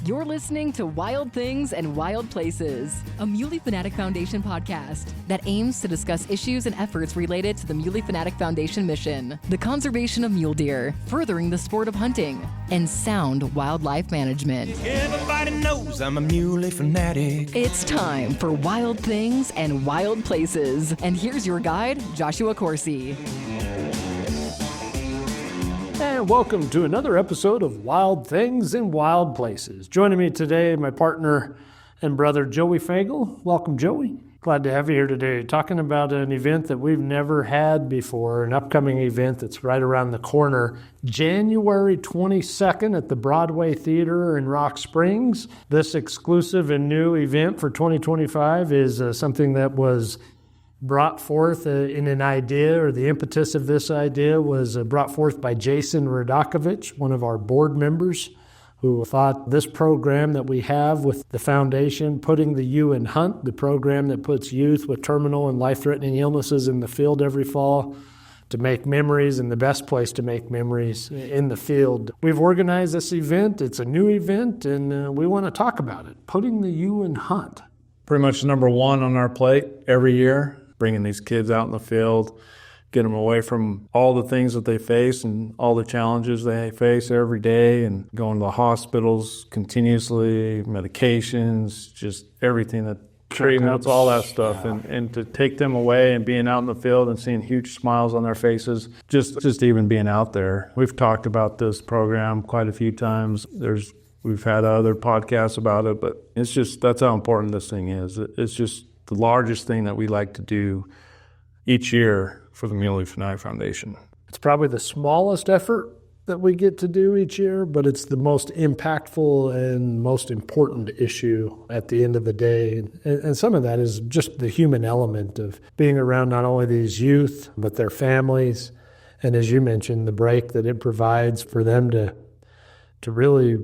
You're listening to Wild Things and Wild Places, a Muley Fanatic Foundation podcast that aims to discuss issues and efforts related to the Muley Fanatic Foundation mission, the conservation of mule deer, furthering the sport of hunting, and sound wildlife management. Everybody knows I'm a Muley Fanatic. It's time for Wild Things and Wild Places. And here's your guide, Joshua Coursey. And welcome to another episode of Wild Things and Wild Places. Joining me today, my partner and brother, Joey Faigl. Welcome, Joey. Glad to have you here today, talking about an event that we've never had before, an upcoming event that's right around the corner, January 22nd at the Broadway Theater in Rock Springs. This exclusive and new event for 2025 is something that was brought forth in an idea, or the impetus of this idea was brought forth by Jason Radakovich, one of our board members, who thought this program that we have with the foundation, Putting the U in Hunt, the program that puts youth with terminal and life-threatening illnesses in the field every fall to make memories, and the best place to make memories in the field. We've organized this event. It's a new event, and we want to talk about it. Putting the U in Hunt. Pretty much number one on our plate every year. Bringing these kids out in the field, get them away from all the things that they face and all the challenges they face every day, and going to the hospitals continuously, medications, just everything that treatments, all that stuff. Yeah. And to take them away and being out in the field and seeing huge smiles on their faces, just even being out there. We've talked about this program quite a few times. We've had other podcasts about it, but it's just, that's how important this thing is. It's just the largest thing that we like to do each year for the Muley Fanatic Foundation. It's probably the smallest effort that we get to do each year, but it's the most impactful and most important issue at the end of the day. And some of that is just the human element of being around not only these youth, but their families. And as you mentioned, the break that it provides for them to really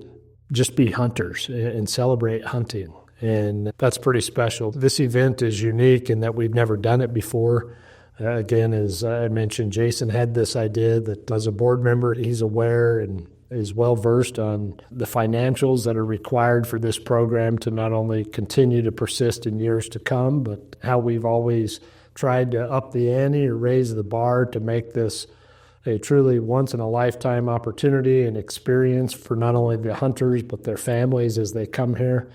just be hunters and celebrate hunting. And that's pretty special. This event is unique in that we've never done it before. Again, as I mentioned, Jason had this idea that as a board member, he's aware and is well-versed on the financials that are required for this program to not only continue to persist in years to come, but how we've always tried to up the ante or raise the bar to make this a truly once-in-a-lifetime opportunity and experience for not only the hunters, but their families as they come here.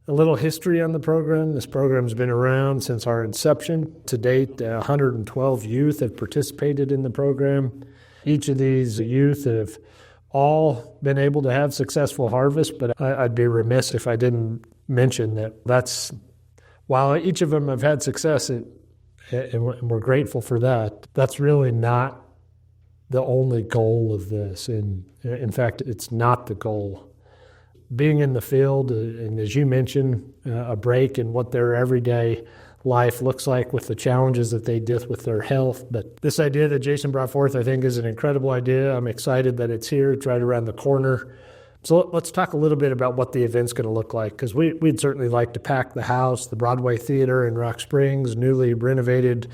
A little history on the program. This program's been around since our inception. To date, 112 youth have participated in the program. Each of these youth have all been able to have successful harvests, but I'd be remiss if I didn't mention that while each of them have had success, and we're grateful for that, that's really not the only goal of this. And in fact, it's not the goal. Being in the field, and as you mentioned, a break in what their everyday life looks like with the challenges that they deal with their health. But this idea that Jason brought forth, I think, is an incredible idea. I'm excited that it's here. It's right around the corner. So let's talk a little bit about what the event's going to look like, because we'd certainly like to pack the house. The Broadway Theater in Rock Springs, newly renovated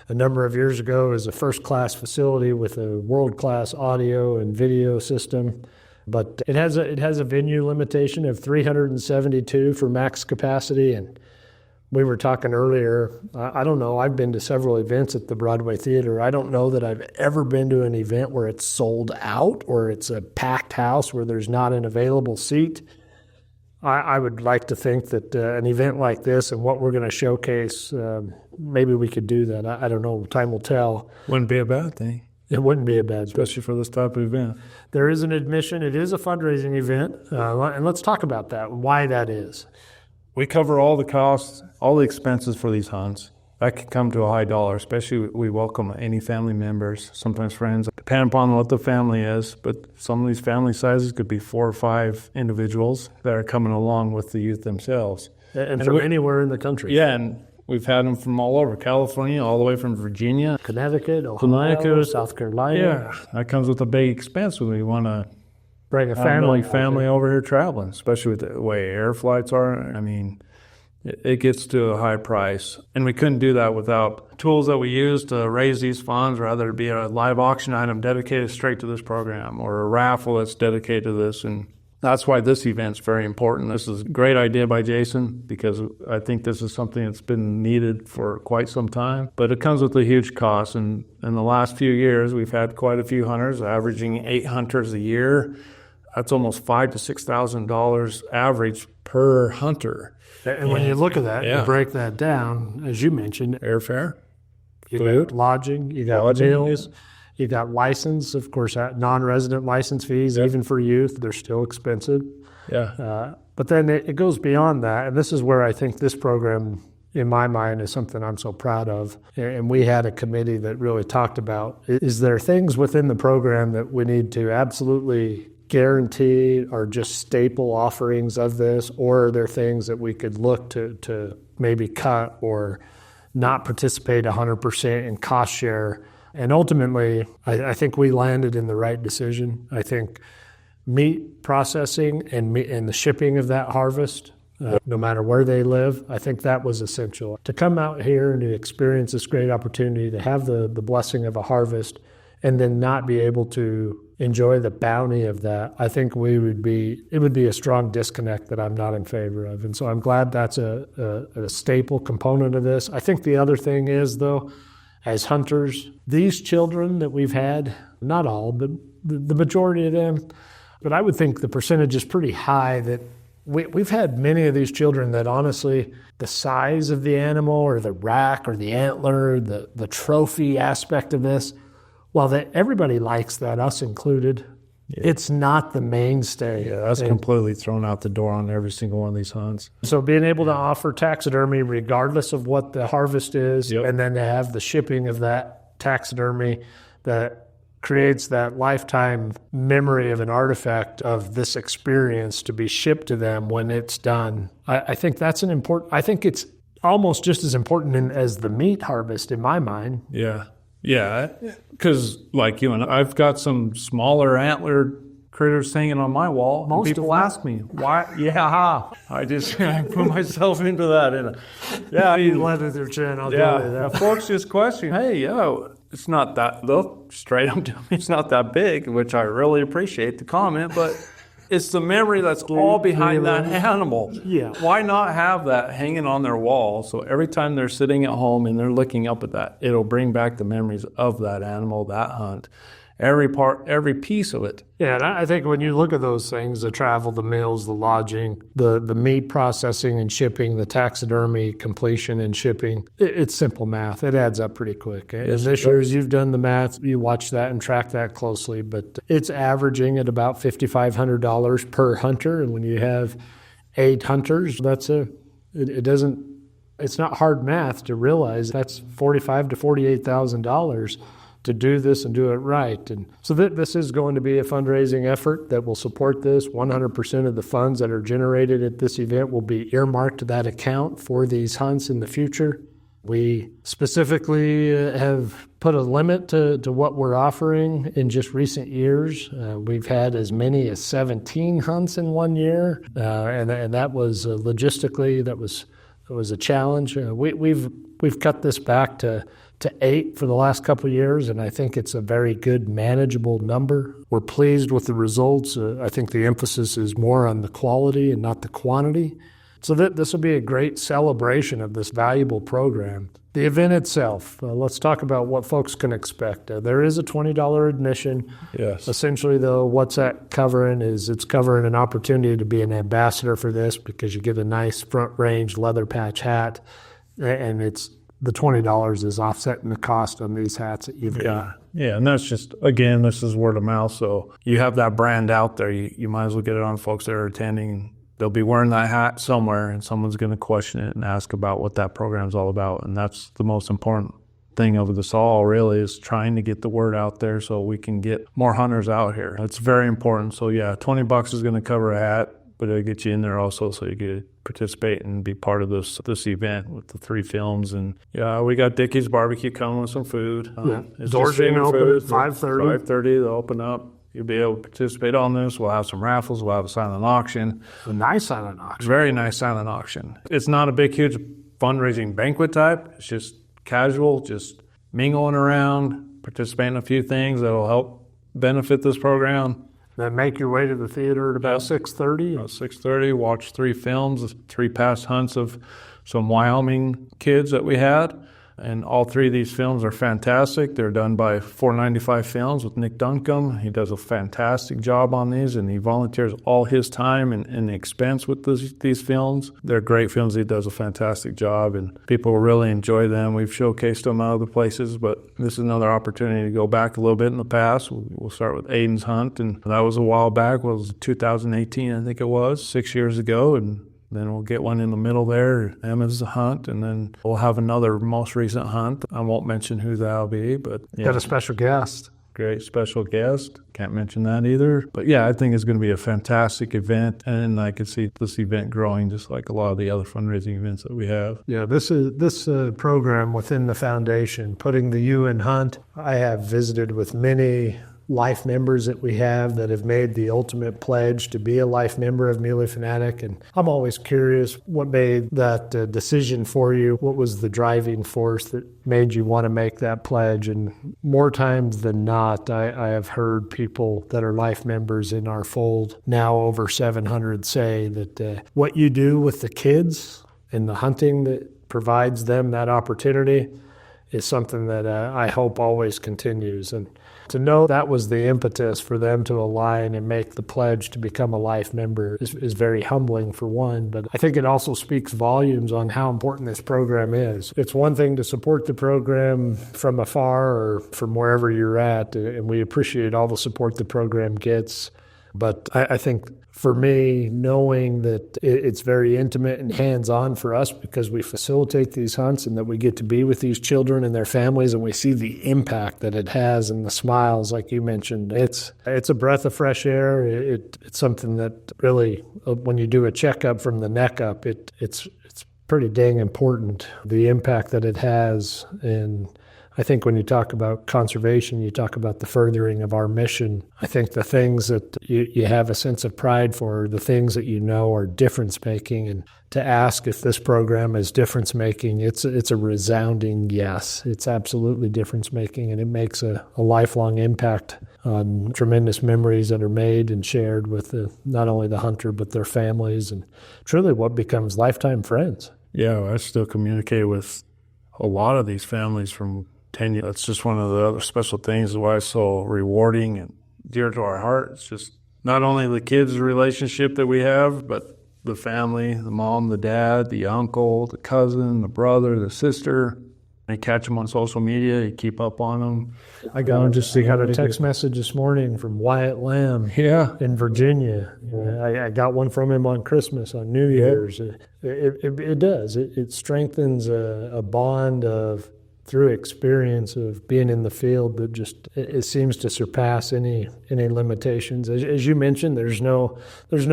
a number of years ago, is a first-class facility with a world-class audio and video system. But it has a venue limitation of 372 for max capacity. And we were talking earlier, I don't know, I've been to several events at the Broadway Theater. I don't know that I've ever been to an event where it's sold out or it's a packed house where there's not an available seat. I would like to think that an event like this and what we're going to showcase, maybe we could do that. I don't know. Time will tell. Wouldn't be a bad thing. It wouldn't be a bad thing. Especially for this type of event. There is an admission. It is a fundraising event. And let's talk about that, why that is. We cover all the costs, all the expenses for these hunts. That can come to a high dollar, especially we welcome any family members, sometimes friends, depending upon what the family is. But some of these family sizes could be 4 or 5 individuals that are coming along with the youth themselves. And from anywhere in the country. Yeah, and we've had them from all over, California, all the way from Virginia. Connecticut, Ohio, South Carolina. Yeah, that comes with a big expense when we want to bring a family over here traveling, especially with the way air flights are. I mean, it gets to a high price. And we couldn't do that without tools that we use to raise these funds, rather it be a live auction item dedicated straight to this program or a raffle that's dedicated to this. And That's why this event's very important. This is a great idea by Jason, because I think this is something that's been needed for quite some time, but it comes with a huge cost. And in the last few years, we've had quite a few hunters, averaging 8 hunters a year. That's almost $5,000 to $6,000 average per hunter. And when you look at that, you break that down, as you mentioned, Airfare, you food, got lodging, you got meals, you got license, of course, non-resident license fees, even for youth, they're still expensive. But then it goes beyond that, and this is where I think this program, in my mind, is something I'm so proud of. And we had a committee that really talked about, is there things within the program that we need to absolutely guarantee are just staple offerings of this, or are there things that we could look to maybe cut or not participate 100% in cost share? And ultimately, I think we landed in the right decision. I think meat processing and the shipping of that harvest, no matter where they live, I think that was essential. To come out here and to experience this great opportunity to have the blessing of a harvest and then not be able to enjoy the bounty of that, I think it would be a strong disconnect that I'm not in favor of. And so I'm glad that's a staple component of this. I think the other thing is, though, as hunters, these children that we've had, not all, but the majority of them, but I would think the percentage is pretty high that we've had many of these children that honestly, the size of the animal or the rack or the antler, the trophy aspect of this, while everybody likes that, us included, it's not the mainstay. Yeah, that's completely thrown out the door on every single one of these hunts. So being able to offer taxidermy regardless of what the harvest is, and then to have the shipping of that taxidermy that creates that lifetime memory of an artifact of this experience to be shipped to them when it's done. I think that's I think it's almost just as important as the meat harvest in my mind. Yeah, because like you and I've got some smaller antler critters hanging on my wall. Most people ask me, why? Yeah, I put myself into that. You let it their chin. I'll do that. Folks just question, hey, it's not that, they'll straight up tell me it's not that big, which I really appreciate the comment, but it's the memory that's all behind that animal. Yeah. Why not have that hanging on their wall so every time they're sitting at home and they're looking up at that, it'll bring back the memories of that animal, that hunt, every piece of it. Yeah, and I think when you look at those things, the travel, the meals, the lodging, the meat processing and shipping, the taxidermy completion and shipping, it's simple math. It adds up pretty quick. And this year, as you've done the math, you watch that and track that closely, but it's averaging at about $5,500 per hunter. And when you have 8 hunters, it's not hard math to realize that's $45,000 to $48,000 to do this and do it right. And so this is going to be a fundraising effort that will support this. 100% of the funds that are generated at this event will be earmarked to that account for these hunts in the future. We specifically have put a limit to what we're offering in just recent years. We've had as many as 17 hunts in one year, and that was logistically, that was a challenge. We've cut this back to 8 for the last couple of years, and I think it's a very good, manageable number. We're pleased with the results. I think the emphasis is more on the quality and not the quantity. So this will be a great celebration of this valuable program. The event itself, let's talk about what folks can expect. There is a $20 admission. Yes. Essentially, though, what's that covering is it's covering an opportunity to be an ambassador for this because you get a nice front-range leather patch hat, and it's the $20 is offsetting the cost on these hats that you've got. Yeah, and that's just, again, this is word of mouth, so you have that brand out there. You might as well get it on folks that are attending. They'll be wearing that hat somewhere, and someone's going to question it and ask about what that program's all about, and that's the most important thing of this all, really, is trying to get the word out there so we can get more hunters out here. It's very important. So, yeah, $20 is going to cover a hat, but it'll get you in there also so you can participate and be part of this event with the 3 films. And yeah, we got Dickie's Barbecue coming with some food. Doors going to open at 5:30. 5:30, they'll open up. You'll be able to participate on this. We'll have some raffles. We'll have a silent auction. A nice silent auction. Very nice silent auction. It's not a big, huge fundraising banquet type. It's just casual, just mingling around, participating in a few things that'll help benefit this program. Then make your way to the theater at about 6:30. About 6:30, watch 3 films, 3 past hunts of some Wyoming kids that we had. And all 3 of these films are fantastic. They're done by 495 Films with Nick Duncombe. He does a fantastic job on these, and he volunteers all his time and expense with these films. They're great films. He does a fantastic job, and people really enjoy them. We've showcased them at other places, but this is another opportunity to go back a little bit in the past. We'll start with Aiden's Hunt, and that was a while back. It was 2018, I think it was, 6 years ago, and then we'll get one in the middle there, Emma's Hunt, and then we'll have another most recent hunt. I won't mention who that'll be, but yeah. Got a special guest. Great special guest. Can't mention that either. But yeah, I think it's going to be a fantastic event, and I could see this event growing just like a lot of the other fundraising events that we have. Yeah, this program within the foundation, putting the U in Hunt. I have visited with many life members that we have that have made the ultimate pledge to be a life member of Muley Fanatic. And I'm always curious what made that decision for you. What was the driving force that made you want to make that pledge? And more times than not, I have heard people that are life members in our fold, now over 700, say that what you do with the kids and the hunting that provides them that opportunity is something that I hope always continues. And to know that was the impetus for them to align and make the pledge to become a life member is very humbling, for one, but I think it also speaks volumes on how important this program is. It's one thing to support the program from afar or from wherever you're at, and we appreciate all the support the program gets. But I think for me, knowing that it's very intimate and hands-on for us because we facilitate these hunts and that we get to be with these children and their families and we see the impact that it has and the smiles, like you mentioned, it's a breath of fresh air. It's something that really, when you do a checkup from the neck up, it's pretty dang important, the impact that it has. And I think when you talk about conservation, you talk about the furthering of our mission. I think the things that you have a sense of pride for are the things that you know are difference-making. And to ask if this program is difference-making, it's a resounding yes. It's absolutely difference-making, and it makes a lifelong impact on tremendous memories that are made and shared with not only the hunter but their families, and truly what becomes lifetime friends. Yeah, I still communicate with a lot of these families from 10 years. That's just one of the other special things why it's so rewarding and dear to our heart. It's just not only the kids' relationship that we have, but the family, the mom, the dad, the uncle, the cousin, the brother, the sister. You catch them on social media, you keep up on them. I got a text message this morning from Wyatt Lamb in Virginia. I got one from him on Christmas, on New Year's. It does. It strengthens a bond of through experience of being in the field that just it seems to surpass any limitations. As you mentioned, there's no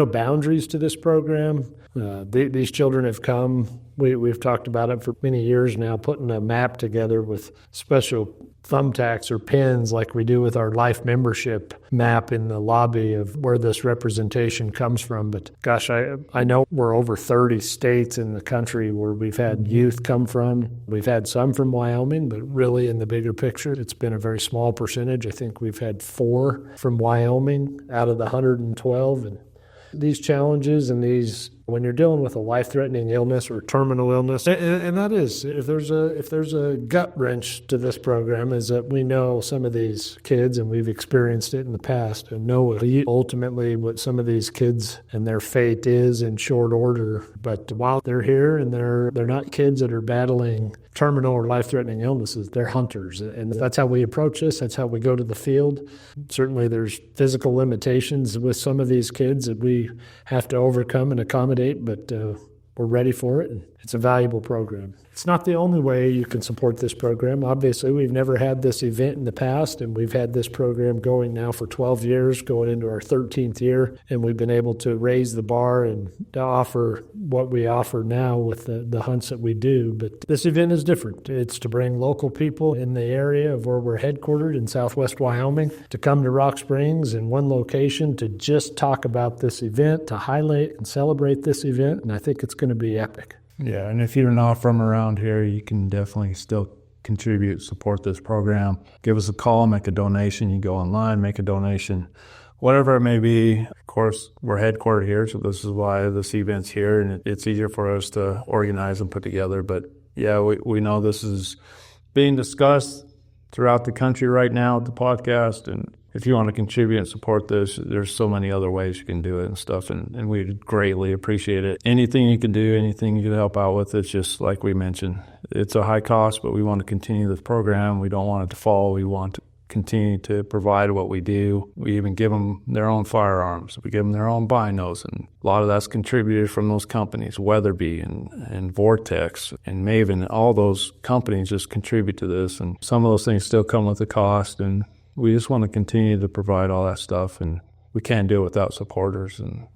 boundaries to this program. These children have come. We've talked about it for many years now, putting a map together with special thumbtacks or pins like we do with our life membership map in the lobby of where this representation comes from. But gosh, I know we're over 30 states in the country where we've had youth come from. We've had some from Wyoming, but really in the bigger picture, it's been a very small percentage. I think we've had 4 from Wyoming out of the 112. And these challenges and when you're dealing with a life-threatening illness or terminal illness, and that is, if there's a gut wrench to this program, is that we know some of these kids, and we've experienced it in the past, and know ultimately what some of these kids and their fate is in short order. But while they're here and they're not kids that are battling terminal or life-threatening illnesses, they're hunters. And that's how we approach this. That's how we go to the field. Certainly there's physical limitations with some of these kids that we have to overcome and accommodate, but we're ready for it. And it's a valuable program. It's not the only way you can support this program. Obviously, we've never had this event in the past, and we've had this program going now for 12 years, going into our 13th year, and we've been able to raise the bar and to offer what we offer now with the hunts that we do. But this event is different. It's to bring local people in the area of where we're headquartered in southwest Wyoming to come to Rock Springs in one location to just talk about this event, to highlight and celebrate this event, and I think it's going to be epic. Yeah, and if you're not from around here, you can definitely still contribute, support this program. Give us a call, make a donation. You go online, make a donation. whatever it may be. Of course, we're headquartered here, so this is why this event's here, and it's easier for us to organize and put together. But yeah, we know this is being discussed throughout the country right now at the podcast, and if you want to contribute and support this, there's so many other ways you can do it and stuff, and we greatly appreciate it. Anything you can do, anything you can help out with, it's just like we mentioned. It's a high cost, but we want to continue this program. We don't want it to fall. We want to continue to provide what we do. We even give them their own firearms. We give them their own binos, and a lot of that's contributed from those companies, Weatherby and Vortex and Maven. All those companies just contribute to this, and some of those things still come with a cost, and we just want to continue to provide all that stuff, and we can't do it without supporters, and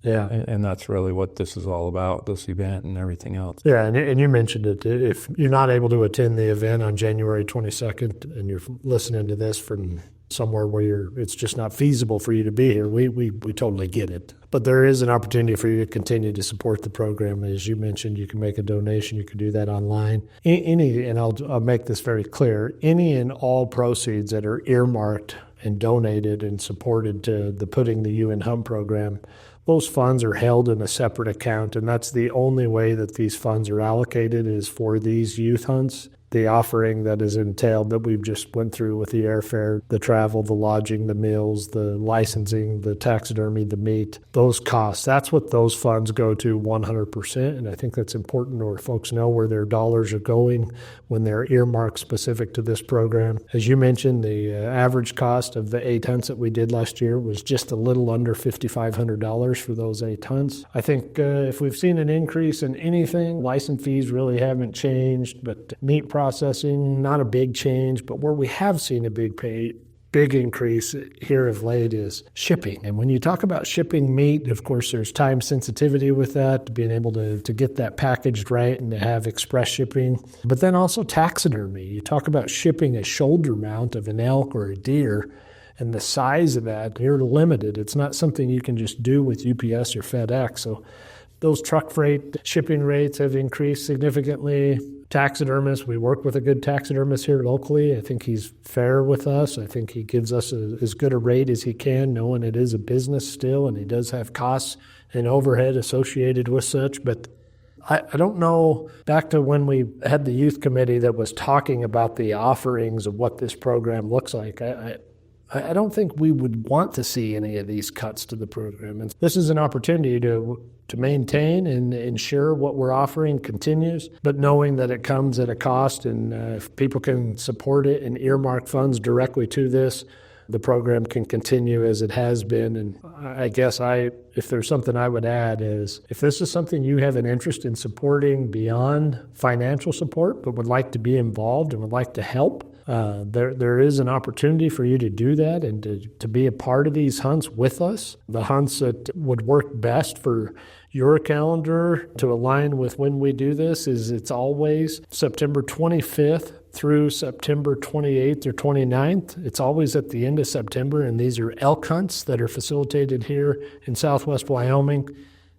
that's really what this is all about, this event and everything else. Yeah, and you mentioned it. If you're not able to attend the event on January 22nd and you're listening to this from somewhere where it's just not feasible for you to be here, we totally get it. But there is an opportunity for you to continue to support the program. As you mentioned, you can make a donation. You can do that online. And I'll make this very clear, any and all proceeds that are earmarked and donated and supported to the Putting the U in Hunt program, those funds are held in a separate account, and that's the only way that these funds are allocated is for these youth hunts. The offering that is entailed that we've just went through with the airfare, the travel, the lodging, the meals, the licensing, the taxidermy, the meat, those costs, that's what those funds go to 100%. And I think that's important where folks know where their dollars are going when they're earmarked specific to this program. As you mentioned, the average cost of the 8 hunts that we did last year was just a little under $5,500 for those 8 hunts. I think if we've seen an increase in anything, license fees really haven't changed, but meat processing, not a big change, but where we have seen a big increase here of late is shipping. And when you talk about shipping meat, of course, there's time sensitivity with that, being able to get that packaged right and to have express shipping. But then also taxidermy. You talk about shipping a shoulder mount of an elk or a deer, and the size of that, you're limited. It's not something you can just do with UPS or FedEx. So those truck freight shipping rates have increased significantly. Taxidermists, we work with a good taxidermist here locally. I think he's fair with us. I think he gives us as good a rate as he can, knowing it is a business still, and he does have costs and overhead associated with such. But I don't know, back to when we had the youth committee that was talking about the offerings of what this program looks like, I don't think we would want to see any of these cuts to the program. And this is an opportunity to maintain and ensure what we're offering continues, but knowing that it comes at a cost, and if people can support it and earmark funds directly to this, the program can continue as it has been. And I guess if there's something I would add is, if this is something you have an interest in supporting beyond financial support, but would like to be involved and would like to help, there is an opportunity for you to do that and to be a part of these hunts with us. The hunts that would work best for your calendar to align with when we do this is it's always September 25th through September 28th or 29th. It's always at the end of September, and these are elk hunts that are facilitated here in Southwest Wyoming.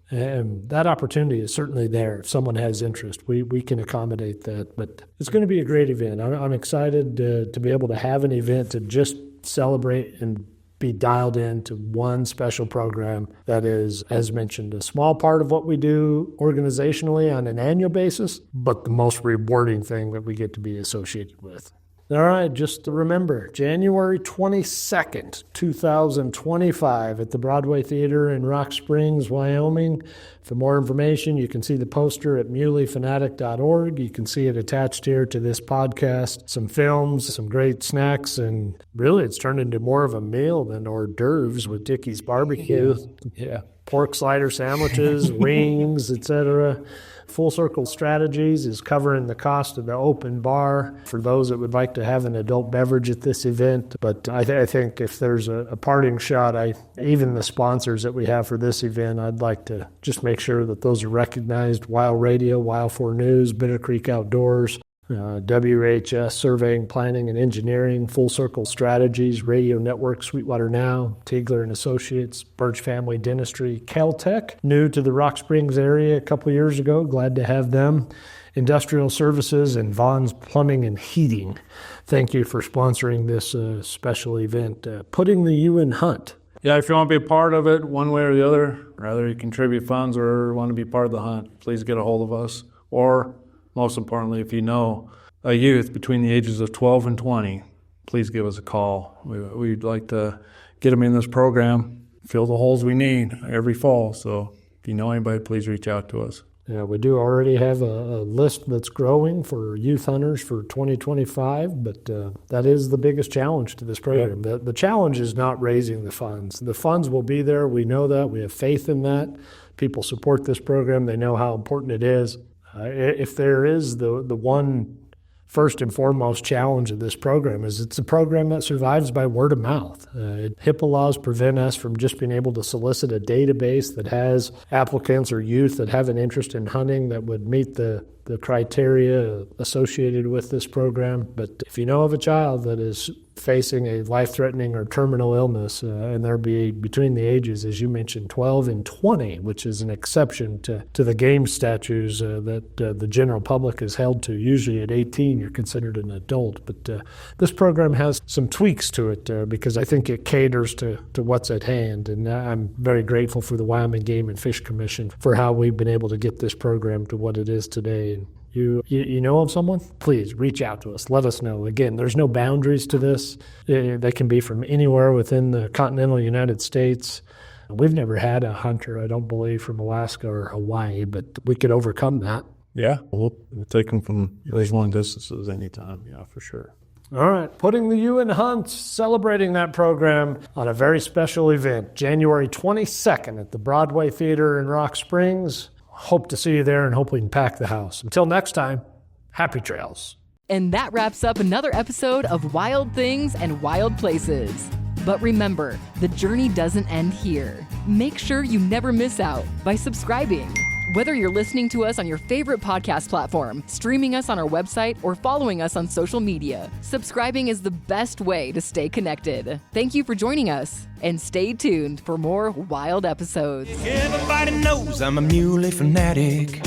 And that opportunity is certainly there. If someone has interest, we can accommodate that. But it's going to be a great event. I'm excited to be able to have an event to just celebrate and be dialed into one special program that is, as mentioned, a small part of what we do organizationally on an annual basis, but the most rewarding thing that we get to be associated with. All right, just remember, January 22nd, 2025 at the Broadway Theater in Rock Springs, Wyoming. For more information, you can see the poster at muleyfanatic.org. You can see it attached here to this podcast. Some films, some great snacks, and really it's turned into more of a meal than hors d'oeuvres with Dickey's Barbecue. Yeah, pork slider sandwiches, wings, etc. Full Circle Strategies is covering the cost of the open bar for those that would like to have an adult beverage at this event. But I think if there's a parting shot, even the sponsors that we have for this event, I'd like to just make sure that those are recognized. Wild Radio, Wild 4 News, Bitter Creek Outdoors, WHS Surveying, Planning, and Engineering, Full Circle Strategies, Radio Network, Sweetwater Now, Tigler and Associates, Birch Family Dentistry, Caltech, new to the Rock Springs area a couple years ago, glad to have them, Industrial Services, and Vaughn's Plumbing and Heating. Thank you for sponsoring this special event. Putting the U in Hunt Yeah, if you want to be a part of it one way or the other, rather you contribute funds or want to be part of the hunt, please get a hold of us. Or, most importantly, if you know a youth between the ages of 12 and 20, please give us a call. We'd like to get them in this program, fill the holes we need every fall. So if you know anybody, please reach out to us. Yeah, we do already have a list that's growing for youth hunters for 2025, but that is the biggest challenge to this program. The challenge is not raising the funds. The funds will be there. We know that. We have faith in that. People support this program. They know how important it is. If there is the one first and foremost challenge of this program is it's a program that survives by word of mouth. HIPAA laws prevent us from just being able to solicit a database that has applicants or youth that have an interest in hunting that would meet the criteria associated with this program. But if you know of a child that is facing a life-threatening or terminal illness, and they'll be between the ages, as you mentioned, 12 and 20, which is an exception to the game statutes that the general public is held to. Usually at 18, you're considered an adult. But this program has some tweaks to it because I think it caters to what's at hand. And I'm very grateful for the Wyoming Game and Fish Commission for how we've been able to get this program to what it is today. And you know of someone? Please reach out to us. Let us know. Again, there's no boundaries to this. They can be from anywhere within the continental United States. We've never had a hunter, I don't believe, from Alaska or Hawaii, but we could overcome that. Yeah, we'll take them from these long distances anytime. Yeah, for sure. All right, putting the U in Hunt, celebrating that program on a very special event, January 22nd at the Broadway Theater in Rock Springs. Hope to see you there and hope we can pack the house. Until next time, happy trails. And that wraps up another episode of Wild Things and Wild Places. But remember, the journey doesn't end here. Make sure you never miss out by subscribing. Whether you're listening to us on your favorite podcast platform, streaming us on our website, or following us on social media, subscribing is the best way to stay connected. Thank you for joining us, and stay tuned for more wild episodes. Everybody knows I'm a Muley Fanatic.